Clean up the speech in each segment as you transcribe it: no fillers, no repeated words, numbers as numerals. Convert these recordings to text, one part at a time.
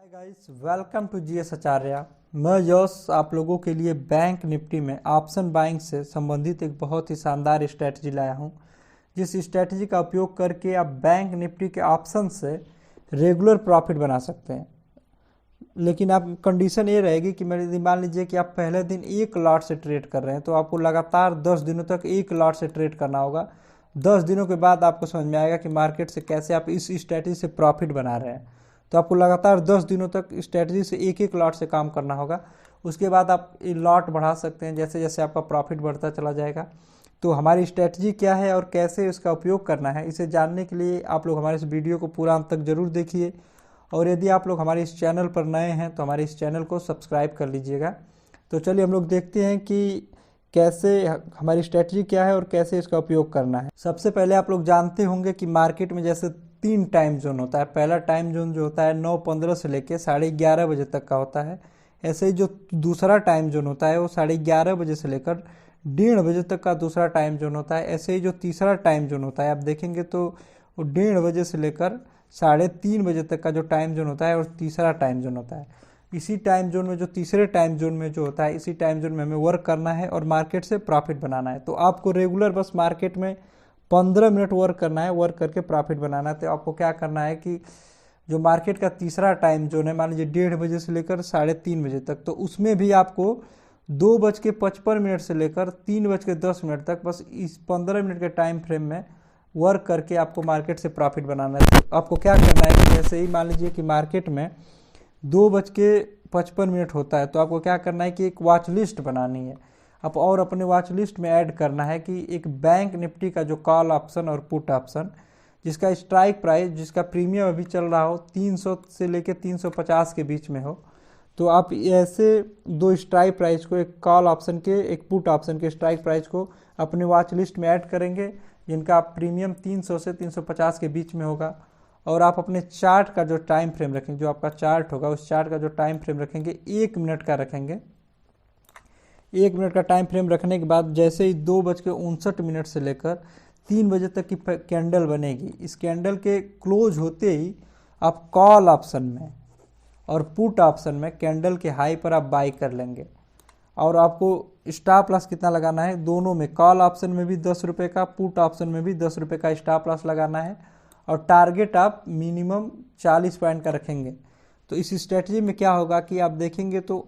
Hi guys, welcome to GS Acharya. मैं यश आप लोगों के लिए बैंक निफ्टी में ऑप्शन बाइंग से संबंधित एक बहुत ही शानदार स्ट्रेटजी लाया हूं, जिस स्ट्रेटजी का उपयोग करके आप बैंक निफ्टी के ऑप्शन से रेगुलर प्रॉफिट बना सकते हैं। लेकिन आप कंडीशन ये रहेगी कि मेरे मान लीजिए कि आप पहले दिन एक लॉट से ट्रेड कर रहे हैं, तो आपको लगातार 10 दिनों तक एक लॉट से ट्रेड करना होगा। 10 दिनों के बाद आपको समझ में आएगा कि मार्केट से कैसे आप इस स्ट्रेटजी से प्रॉफिट बना रहे हैं। तो आपको लगातार 10 दिनों तक स्ट्रेटजी से एक एक लॉट से काम करना होगा। उसके बाद आप लॉट बढ़ा सकते हैं जैसे जैसे आपका प्रॉफिट बढ़ता चला जाएगा। तो हमारी स्ट्रेटजी क्या है और कैसे इसका उपयोग करना है, इसे जानने के लिए आप लोग हमारे इस वीडियो को पूरा अंत तक जरूर देखिए। और यदि आप लोग हमारे इस चैनल पर नए हैं तो हमारे इस चैनल को सब्सक्राइब कर लीजिएगा। तो चलिए हम लोग देखते हैं कि कैसे हमारी स्ट्रेटजी क्या है और कैसे इसका उपयोग करना है। सबसे पहले आप लोग जानते होंगे कि मार्केट में जैसे 3 टाइम जोन होता है। पहला टाइम जोन जो होता है 9:15 से लेकर 11:30 बजे तक का होता है। ऐसे ही जो दूसरा टाइम जोन होता है वो 11:30 बजे से लेकर 1:30 बजे तक का दूसरा टाइम जोन होता है। ऐसे ही जो तीसरा टाइम जोन होता है आप देखेंगे तो वो 1:30 बजे से लेकर 3:30 बजे तक का जो टाइम जोन होता है और तीसरा टाइम जोन होता है। इसी टाइम जोन में जो तीसरे टाइम जोन में जो होता है, इसी टाइम जोन में हमें वर्क करना है और मार्केट से प्रॉफिट बनाना है। तो आपको रेगुलर बस मार्केट में 15 मिनट वर्क करना है, वर्क करके प्रॉफिट बनाना है। तो आपको क्या करना है कि जो मार्केट का तीसरा टाइम जोन है, मान लीजिए 1:30 बजे से लेकर 3:30 बजे तक, तो उसमें भी आपको 2:55 से लेकर 3:10 तक बस इस 15 मिनट के टाइम फ्रेम में वर्क करके आपको मार्केट से प्रॉफिट बनाना है। तो आपको क्या करना है कि जैसे ही मान लीजिए कि मार्केट में 2:55 होता है, तो आपको क्या करना है कि एक वॉच लिस्ट बनानी है आप, और अपने वॉच लिस्ट में ऐड करना है कि एक बैंक निफ्टी का जो कॉल ऑप्शन और पुट ऑप्शन, जिसका स्ट्राइक प्राइस, जिसका प्रीमियम अभी चल रहा हो 300 से लेकर 350 के बीच में हो, तो आप ऐसे 2 स्ट्राइक प्राइस को, एक कॉल ऑप्शन के एक पुट ऑप्शन के स्ट्राइक प्राइस को अपने वॉच लिस्ट में ऐड करेंगे, जिनका प्रीमियम 300 से 350 के बीच में होगा। और आप अपने चार्ट का जो टाइम फ्रेम रखेंगे, जो आपका चार्ट होगा उस चार्ट का जो टाइम फ्रेम रखेंगे 1 मिनट का रखेंगे। 1 मिनट का टाइम फ्रेम रखने के बाद जैसे ही 2:59 से लेकर 3 बजे तक की कैंडल बनेगी, इस कैंडल के क्लोज होते ही आप कॉल ऑप्शन में और पुट ऑप्शन में कैंडल के हाई पर आप बाई कर लेंगे। और आपको स्टॉप लॉस कितना लगाना है, दोनों में, कॉल ऑप्शन में भी 10 रुपये का, पुट ऑप्शन में भी 10 रुपये का स्टॉप लॉस लगाना है। और टारगेट आप मिनिमम 40 पॉइंट का रखेंगे। तो इस स्ट्रेटजी में क्या होगा कि आप देखेंगे तो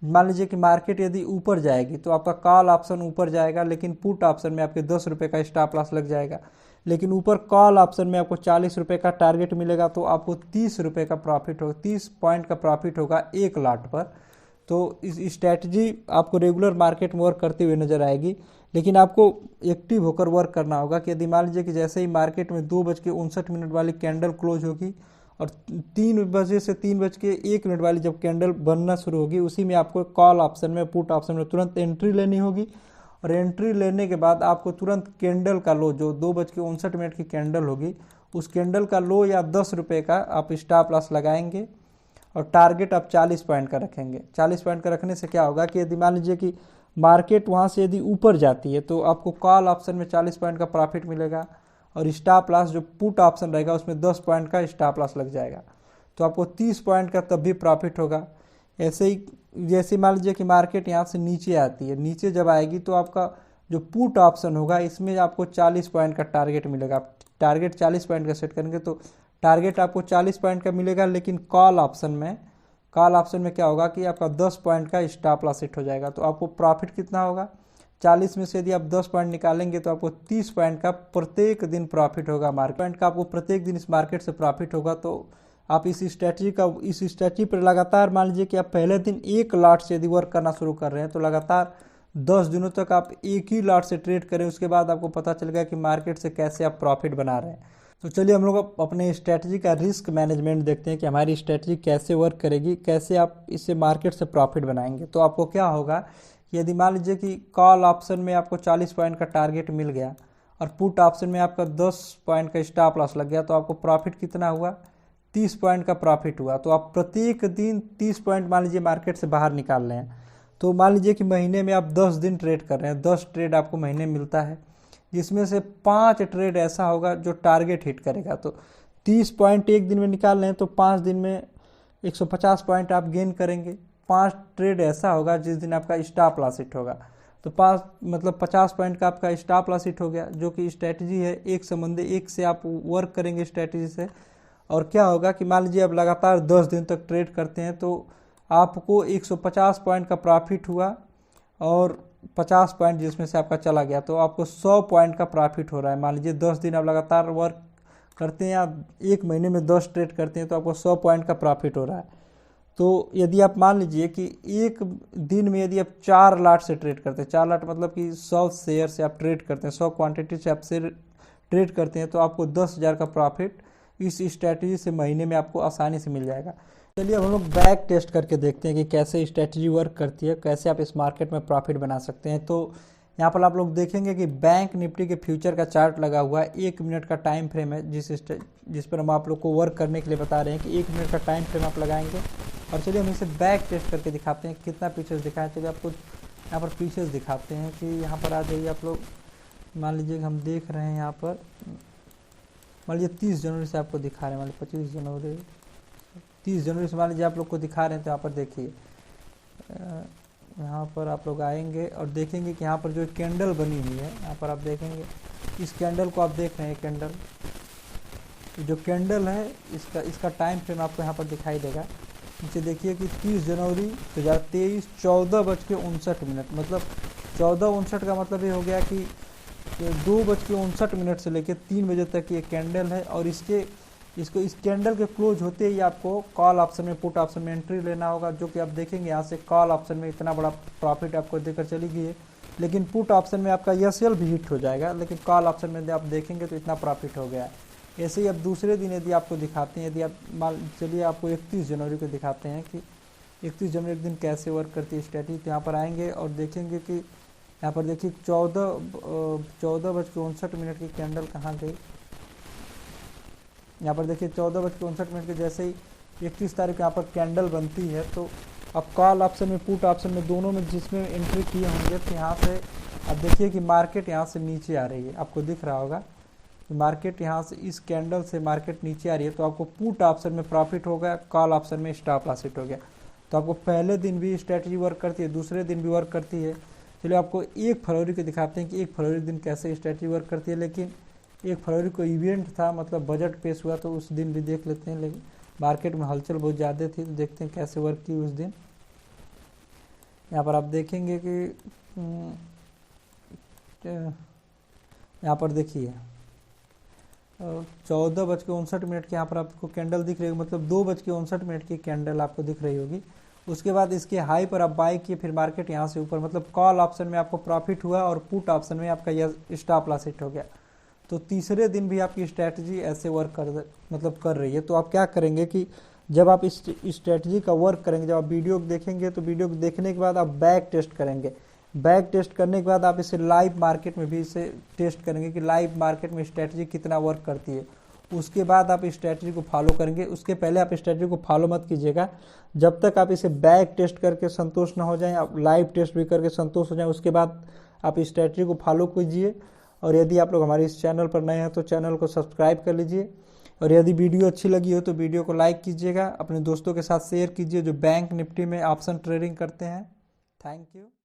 मान लीजिए कि मार्केट यदि ऊपर जाएगी तो आपका कॉल ऑप्शन ऊपर जाएगा, लेकिन पुट ऑप्शन में आपके 10 रुपये का स्टॉप लॉस लग जाएगा। लेकिन ऊपर कॉल ऑप्शन में आपको 40 रुपये का टारगेट मिलेगा, तो आपको 30 रुपये का प्रॉफिट होगा, 30 पॉइंट का प्रॉफिट होगा एक लॉट पर। तो इस स्ट्रैटेजी आपको रेगुलर मार्केट में वर्क करते हुए नजर आएगी, लेकिन आपको एक्टिव होकर वर्क करना होगा। कि यदि मान लीजिए कि जैसे ही मार्केट में 2:59 वाली कैंडल क्लोज होगी और 3 बजे से 3:01 वाली जब कैंडल बनना शुरू होगी, उसी में आपको कॉल ऑप्शन में, पुट ऑप्शन में तुरंत एंट्री लेनी होगी। और एंट्री लेने के बाद आपको तुरंत कैंडल का लो, जो 2:59 की कैंडल होगी, उस कैंडल का लो या 10 रुपये का आप स्टॉप लॉस लगाएंगे और टारगेट आप 40 पॉइंट का रखेंगे। 40 पॉइंट का रखने से क्या होगा कि यदि मान लीजिए कि मार्केट वहाँ से यदि ऊपर जाती है तो आपको कॉल ऑप्शन में 40 पॉइंट का प्रॉफिट मिलेगा, और स्टॉप लॉस जो पुट ऑप्शन रहेगा उसमें 10 पॉइंट का स्टॉप लॉस लग जाएगा, तो आपको 30 पॉइंट का तब भी प्रॉफिट होगा। ऐसे ही जैसे मान लीजिए कि मार्केट यहाँ से नीचे आती है, नीचे जब आएगी तो आपका जो पुट ऑप्शन होगा इसमें आपको 40 पॉइंट का टारगेट मिलेगा। आप टारगेट 40 पॉइंट का सेट करेंगे तो टारगेट आपको 40 पॉइंट का मिलेगा, लेकिन कॉल ऑप्शन में क्या होगा कि आपका 10 पॉइंट का स्टॉप लॉस सेट हो जाएगा। तो आपको प्रॉफिट कितना होगा, 40 में से यदि आप 10 पॉइंट निकालेंगे तो आपको 30 पॉइंट का प्रत्येक दिन प्रॉफिट होगा। मार्केट का आपको प्रत्येक दिन इस मार्केट से प्रॉफिट होगा। तो आप इस स्ट्रेटजी पर लगातार, मान लीजिए कि आप पहले दिन एक लॉट से यदि वर्क करना शुरू कर रहे हैं तो लगातार 10 दिनों तक आप एक ही लॉट से ट्रेड करें। उसके बाद आपको पता चलेगा कि मार्केट से कैसे आप प्रॉफिट बना रहे हैं। तो चलिए हम लोग अपने स्ट्रेटजी का रिस्क मैनेजमेंट देखते हैं कि हमारी स्ट्रेटजी कैसे वर्क करेगी, कैसे आप इससे मार्केट से प्रॉफिट बनाएंगे। तो आपको क्या होगा, यदि मान लीजिए कि कॉल ऑप्शन में आपको 40 पॉइंट का टारगेट मिल गया और पुट ऑप्शन में आपका 10 पॉइंट का स्टॉप लॉस लग गया, तो आपको प्रॉफिट कितना हुआ, 30 पॉइंट का प्रॉफिट हुआ। तो आप प्रत्येक दिन 30 पॉइंट मान लीजिए मार्केट से बाहर निकाल रहे हैं। तो मान लीजिए कि महीने में आप 10 दिन ट्रेड कर रहे हैं, 10 ट्रेड आपको महीने में मिलता है, जिसमें से 5 ट्रेड ऐसा होगा जो टारगेट हिट करेगा। तो 30 पॉइंट एक दिन में निकाल रहे हैं तो 5 दिन में 150 पॉइंट आप गेन करेंगे। 5 ट्रेड ऐसा होगा जिस दिन आपका स्टॉप लॉस हिट होगा, तो 50 पॉइंट का आपका स्टॉप लॉस हिट हो गया, जो कि स्ट्रैटेजी है एक संबंधी एक से आप वर्क करेंगे स्ट्रैटेजी से। और क्या होगा कि मान लीजिए आप लगातार 10 दिन तक ट्रेड करते हैं तो आपको 150 पॉइंट का प्रॉफिट हुआ और 50 पॉइंट जिसमें से आपका चला गया, तो आपको 100 पॉइंट का प्रॉफिट हो रहा है। मान लीजिए 10 दिन आप लगातार वर्क करते हैं या एक महीने में 10 ट्रेड करते हैं तो आपको 100 पॉइंट का प्रॉफिट हो रहा है। तो यदि आप मान लीजिए कि एक दिन में यदि आप 4 लाट से ट्रेड करते हैं, 4 लाट मतलब कि 100 शेयर से आप ट्रेड करते हैं, 100 क्वांटिटी से आप शेयर ट्रेड करते हैं, तो आपको 10,000 का प्रॉफिट इस स्ट्रैटेजी से महीने में आपको आसानी से मिल जाएगा। चलिए अब हम लोग बैक टेस्ट करके देखते हैं कि कैसे स्ट्रैटेजी वर्क करती है, कैसे आप इस मार्केट में प्रॉफिट बना सकते हैं। तो यहाँ पर आप लोग देखेंगे कि बैंक निफ्टी के फ्यूचर का चार्ट लगा हुआ है, 1 मिनट का टाइम फ्रेम है जिस पर हम आप लोग को वर्क करने के लिए बता रहे हैं कि 1 मिनट का टाइम फ्रेम आप लगाएंगे। और चलिए हम इसे बैक टेस्ट करके दिखाते हैं कितना पीछे दिखाएं। चलिए आपको यहाँ पर पीछे दिखाते हैं कि यहाँ पर आ जाइए आप लोग। मान लीजिए कि हम देख रहे हैं यहाँ पर, मान लीजिए 30 जनवरी से आपको दिखा रहे हैं, मान लीजिए 25 जनवरी 30 जनवरी से मान लीजिए आप लोग को दिखा रहे हैं। तो यहाँ पर देखिए, यहाँ पर आप लोग आएंगे और देखेंगे कि यहाँ पर जो कैंडल बनी हुई है, यहाँ पर आप देखेंगे इस कैंडल को आप देख रहे हैं। कैंडल जो कैंडल है इसका टाइम फ्रेम आपको यहाँ पर दिखाई देगा। नीचे देखिए कि 30 जनवरी 2023 14:59, मतलब 14:59 का मतलब ये हो गया कि 2:59 से लेकर 3 बजे तक ये कैंडल है। और इसको इस कैंडल के क्लोज होते ही आपको कॉल ऑप्शन में, पुट ऑप्शन में एंट्री लेना होगा, जो कि आप देखेंगे यहाँ से कॉल ऑप्शन में इतना बड़ा प्रॉफिट आपको देकर चली गई है। लेकिन पुट ऑप्शन में आपका एसएल भी हिट हो जाएगा, लेकिन कॉल ऑप्शन में आप देखेंगे तो इतना प्रॉफिट हो गया है। ऐसे ही अब दूसरे दिन यदि आपको दिखाते हैं, यदि आप चलिए आपको 31 जनवरी को दिखाते हैं कि 31 जनवरी के दिन कैसे वर्क करती है स्ट्रैटेजी। तो यहाँ पर आएंगे और देखेंगे कि यहाँ पर देखिए 14:59 की कैंडल कहाँ गई। यहाँ पर देखिए 14:59 के जैसे ही 31 तारीख यहाँ पर कैंडल बनती है, तो अब कॉल ऑप्शन में, पुट ऑप्शन में, दोनों में जिसमें एंट्री किए होंगे, तो यहाँ से अब देखिए कि मार्केट यहाँ से नीचे आ रही है। आपको दिख रहा होगा कि मार्केट यहाँ से इस कैंडल से मार्केट नीचे आ रही है, तो आपको पुट ऑप्शन में प्रॉफिट हो गया, कॉल ऑप्शन में स्टॉप लॉस हिट हो गया। तो आपको पहले दिन भी स्ट्रैटेजी वर्क करती है, दूसरे दिन भी वर्क करती है। चलिए आपको 1 फरवरी को दिखाते हैं कि 1 फरवरी दिन कैसे स्ट्रैटेजी वर्क करती है। लेकिन 1 फरवरी को इवेंट था, मतलब बजट पेश हुआ, तो उस दिन भी देख लेते हैं। लेकिन मार्केट में हलचल बहुत ज़्यादा थी, तो देखते हैं कैसे वर्क की उस दिन। यहाँ पर आप देखेंगे कि यहाँ पर देखिए 14:59 के यहाँ पर आपको कैंडल दिख रही होगी, मतलब 2:59 की कैंडल आपको दिख रही होगी। उसके बाद इसके हाई पर आप बाई किए, फिर मार्केट यहाँ से ऊपर, मतलब कॉल ऑप्शन में आपको प्रॉफिट हुआ और पुट ऑप्शन में आपका यह स्टॉप लॉस हिट हो गया। तो तीसरे दिन भी आपकी स्ट्रैटेजी ऐसे वर्क कर रही है। तो आप क्या करेंगे कि जब आप इस स्ट्रैटेजी का वर्क करेंगे, जब आप वीडियो देखेंगे, तो वीडियो देखने के बाद आप बैक टेस्ट करेंगे। बैक टेस्ट करने के बाद आप इसे लाइव मार्केट में भी इसे टेस्ट करेंगे कि लाइव मार्केट में स्ट्रैटेजी कितना वर्क करती है। उसके बाद आप इस स्ट्रैटेजी को फॉलो करेंगे। उसके पहले आप स्ट्रैटेजी को फॉलो मत कीजिएगा जब तक आप इसे बैक टेस्ट करके संतुष्ट ना हो जाएं, आप लाइव टेस्ट भी करके संतुष्ट हो जाएं, उसके बाद आप इस स्ट्रैटेजी को फॉलो कीजिए। और यदि आप लोग हमारे इस चैनल पर नए हैं तो चैनल को सब्सक्राइब कर लीजिए। और यदि वीडियो अच्छी लगी हो तो वीडियो को लाइक कीजिएगा, अपने दोस्तों के साथ शेयर कीजिए जो बैंक निफ्टी में ऑप्शन ट्रेडिंग करते हैं। Thank you.